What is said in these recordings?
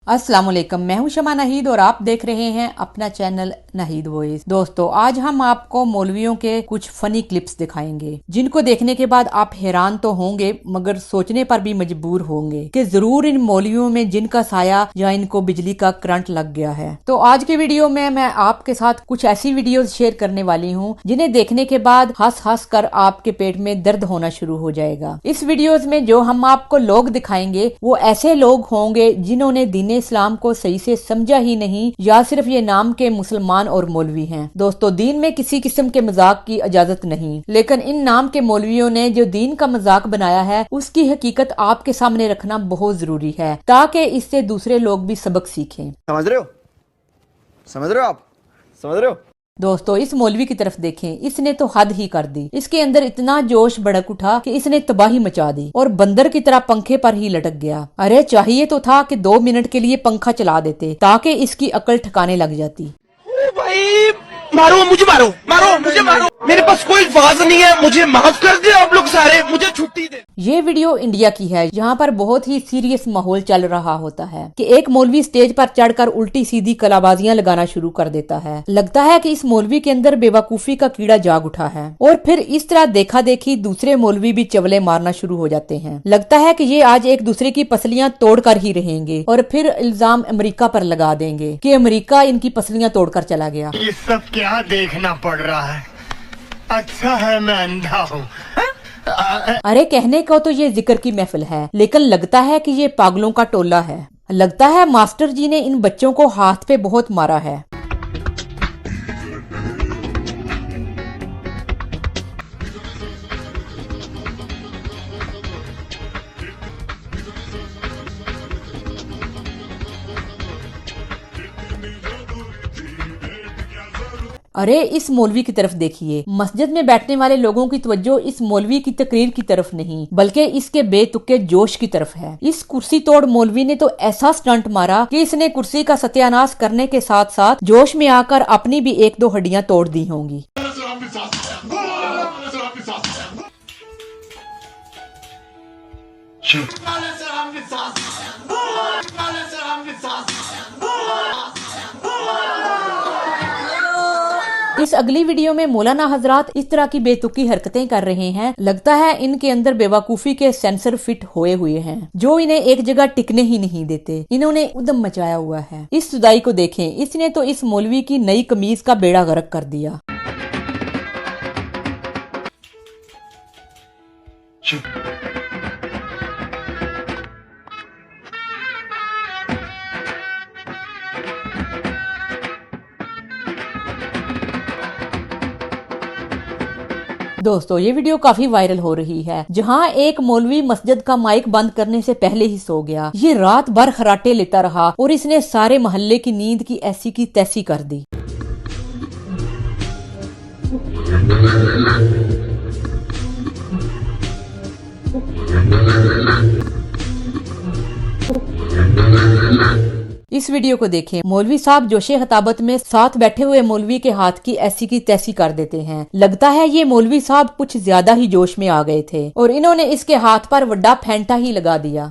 अस्सलाम वालेकुम, मैं हूं शमा नाहिद और आप देख रहे हैं अपना चैनल नाहिद वॉइस। दोस्तों, आज हम आपको मौलवियों के कुछ फनी क्लिप्स दिखाएंगे जिनको देखने के बाद आप हैरान तो होंगे मगर सोचने पर भी मजबूर होंगे कि जरूर इन मौलवियों में जिनका साया या इनको बिजली का करंट लग गया है। तो आज के वीडियो में मैं आपके साथ कुछ ऐसी वीडियो शेयर करने वाली हूँ जिन्हें देखने के बाद हंस हंस कर आपके पेट में दर्द होना शुरू हो जाएगा। इस वीडियोज में जो हम आपको लोग दिखाएंगे वो ऐसे लोग होंगे जिन्होंने दीन इस्लाम को सही से समझा ही नहीं या सिर्फ ये नाम के मुसलमान और मौलवी हैं। दोस्तों, दीन में किसी किस्म के मजाक की इजाजत नहीं, लेकिन इन नाम के मौलवियों ने जो दीन का मजाक बनाया है उसकी हकीकत आपके सामने रखना बहुत जरूरी है ताकि इससे दूसरे लोग भी सबक सीखें। समझ रहे हो? समझ रहे हो? आप समझ रहे हो? दोस्तों, इस मौलवी की तरफ देखें, इसने तो हद ही कर दी। इसके अंदर इतना जोश भड़क उठा कि इसने तबाही मचा दी और बंदर की तरह पंखे पर ही लटक गया। अरे चाहिए तो था कि 2 मिनट के लिए पंखा चला देते ताकि इसकी अकल ठिकाने लग जाती। भाई मारो मुझे, मारो मुझे, मारो, मेरे पास कोई अल्फाज नहीं है, मुझे माफ कर दे आप लोग सारे, मुझे छुट्टी दे। ये वीडियो इंडिया की है, यहाँ पर बहुत ही सीरियस माहौल चल रहा होता है कि एक मौलवी स्टेज पर चढ़कर उल्टी सीधी कलाबाजियां लगाना शुरू कर देता है। लगता है कि इस मौलवी के अंदर बेवकूफी का कीड़ा जाग उठा है और फिर इस तरह देखा देखी दूसरे मौलवी भी चवले मारना शुरू हो जाते हैं। लगता है कि ये आज एक दूसरे की पसलियां तोड़कर ही रहेंगे और फिर इल्जाम अमेरिका पर लगा देंगे कि अमेरिका इनकी पसलियां तोड़कर चला गया। ये सब क्या देखना पड़ रहा है? अच्छा है मैं अंधा हूँ। अरे कहने को तो ये जिक्र की महफिल है, लेकिन लगता है कि ये पागलों का टोला है। लगता है मास्टर जी ने इन बच्चों को हाथ पे बहुत मारा है। अरे इस मौलवी की तरफ देखिए, मस्जिद में बैठने वाले लोगों की तवज्जो इस मौलवी की तकरीर की तरफ नहीं बल्कि इसके बेतुके जोश की तरफ है। इस कुर्सी तोड़ मौलवी ने तो ऐसा स्टंट मारा कि इसने कुर्सी का सत्यानाश करने के साथ साथ जोश में आकर अपनी भी 1-2 हड्डियां तोड़ दी होंगी। इस अगली वीडियो में मौलाना हजरात इस तरह की बेतुकी हरकतें कर रहे हैं। लगता है इनके अंदर बेवकूफी के सेंसर फिट होए हुए हैं जो इन्हें एक जगह टिकने ही नहीं देते। इन्होंने उद्यम मचाया हुआ है। इस सुदाई को देखें, इसने तो इस मौलवी की नई कमीज का बेड़ा गर्क कर दिया। दोस्तों, ये वीडियो काफी वायरल हो रही है जहां एक मौलवी मस्जिद का माइक बंद करने से पहले ही सो गया। ये रात भर खराटे लेता रहा और इसने सारे मोहल्ले की नींद की ऐसी की तैसी कर दी। इस वीडियो को देखें, मौलवी साहब जोशे खताबत में साथ बैठे हुए मौलवी के हाथ की ऐसी की तैसी कर देते हैं। लगता है ये मौलवी साहब कुछ ज्यादा ही जोश में आ गए थे और इन्होंने इसके हाथ पर वड्डा फेंटा ही लगा दिया।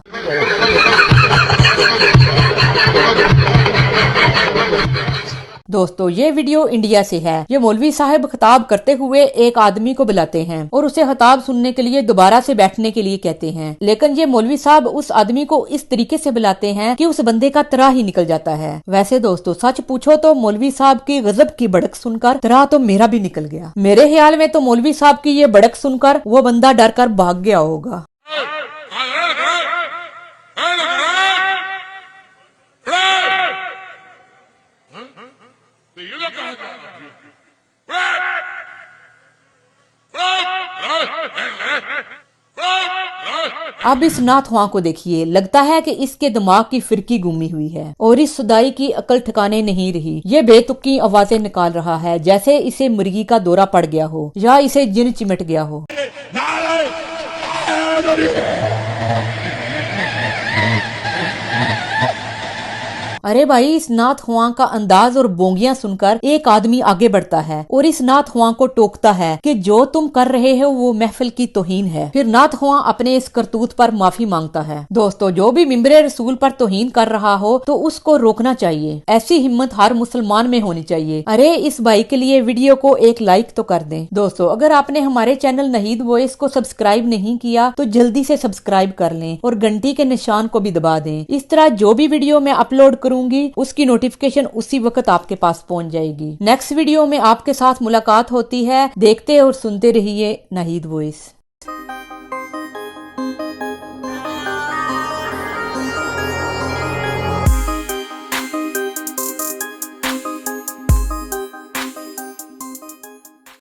दोस्तों, ये वीडियो इंडिया से है। ये मौलवी साहब खिताब करते हुए एक आदमी को बुलाते हैं और उसे खिताब सुनने के लिए दोबारा से बैठने के लिए कहते हैं, लेकिन ये मौलवी साहब उस आदमी को इस तरीके से बुलाते हैं कि उस बंदे का तरा ही निकल जाता है। वैसे दोस्तों, सच पूछो तो मौलवी साहब की गजब की भड़क सुनकर तरा तो मेरा भी निकल गया। मेरे ख्याल में तो मौलवी साहब की ये भड़क सुनकर वो बंदा डर कर भाग गया होगा। अब इस नाथुआ को देखिए, लगता है कि इसके दिमाग की फिरकी गुमी हुई है और इस सुदाई की अकल ठिकाने नहीं रही। ये बेतुकी आवाजें निकाल रहा है जैसे इसे मुर्गी का दौरा पड़ गया हो या इसे जिन चिमट गया हो। अरे भाई, इस नाथ हुआ का अंदाज और बोंगियां सुनकर एक आदमी आगे बढ़ता है और इस नाथ हुआ को टोकता है कि जो तुम कर रहे हो वो महफिल की तौहीन है। फिर नाथ हुआ अपने इस करतूत पर माफी मांगता है। दोस्तों, जो भी मिंबरे रसूल पर तौहीन कर रहा हो तो उसको रोकना चाहिए। ऐसी हिम्मत हर मुसलमान में होनी चाहिए। अरे इस भाई के लिए वीडियो को एक लाइक तो कर दें। दोस्तों, अगर आपने हमारे चैनल नहीद वॉइस को सब्सक्राइब नहीं किया तो जल्दी से सब्सक्राइब कर लें और घंटी के निशान को भी दबा दें। इस तरह जो भी वीडियो मैं अपलोड करूंगी उसकी नोटिफिकेशन उसी वक्त आपके पास पहुंच जाएगी। नेक्स्ट वीडियो में आपके साथ मुलाकात होती है। देखते और सुनते रहिए नहीद वॉइस।